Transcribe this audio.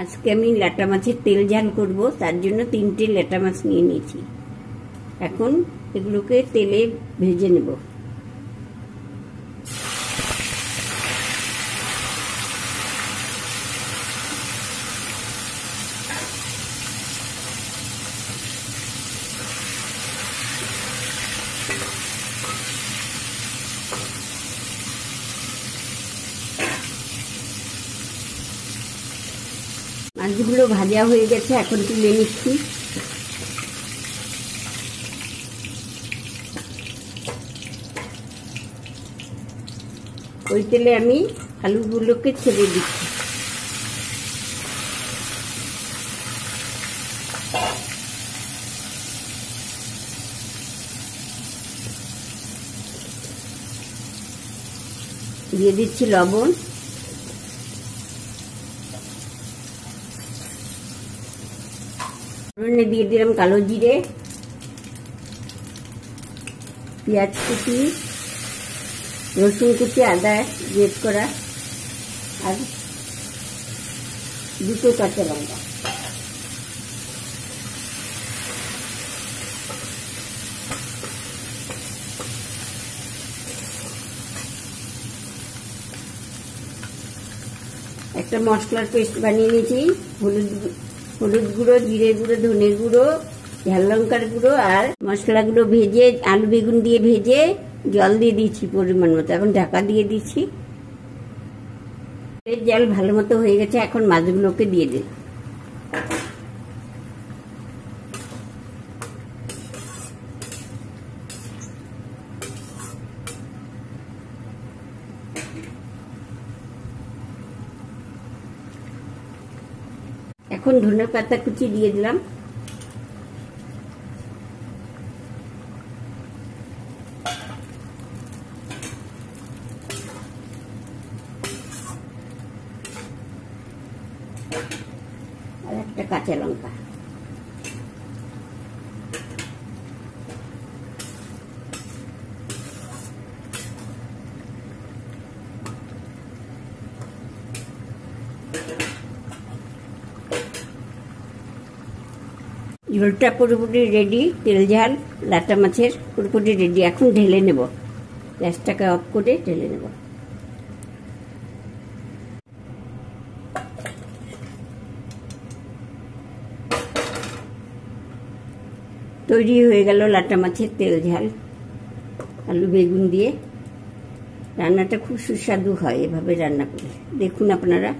আজকে আমি ল্যাটা মাছের তেল ঝাল করব, তার জন্য 3টে ল্যাটা মাছ নিয়ে নিয়েছি। এখন এগুলোকে তেলে ভেজে নেব। মাছগুলো ভাজা হয়ে গেছে, এখন তুলে নিচ্ছি। ওই তেলে আমি আলুগুলোকে ছেড়ে দিচ্ছি। দিয়ে দিচ্ছি লবণ, দিয়ে দিলাম কালো জিরে, পেঁয়াজ কুচি, রসুন কুচি, আদা গ্রেট করা, আর 2টো কাঁচা লঙ্কা। একটা মশলার পেস্ট বানিয়ে নিয়েছি। হলুদ গুঁড়ো, জিরে গুঁড়ো, ধনে গুঁড়ো, ঝাল লঙ্কার গুঁড়ো, আর মশলাগুলো ভেজে আলু বেগুন দিয়ে ভেজে জল দিয়ে দিচ্ছি পরিমাণ মতো। এখন ঢাকা দিয়ে দিচ্ছি। জল ভালো মতো হয়ে গেছে, এখন মাছগুলোকে দিয়ে দিই। এখন ধনে পাতা কুচি দিয়ে দিলাম। আর একটা কাঁচা লঙ্কা। ঝোলটা পুরোপুরি রেডি। তেল ঝাল ল্যাটা মাছের পুরোপুরি রেডি। এখন ঢেলে নেব। গ্যাসটাকে অফ করে ঢেলে নেব। তৈরি হয়ে গেল ল্যাটা মাছের তেল ঝাল আলু বেগুন দিয়ে। রান্নাটা খুব সুস্বাদু হয় এভাবে রান্না করে, দেখুন আপনারা।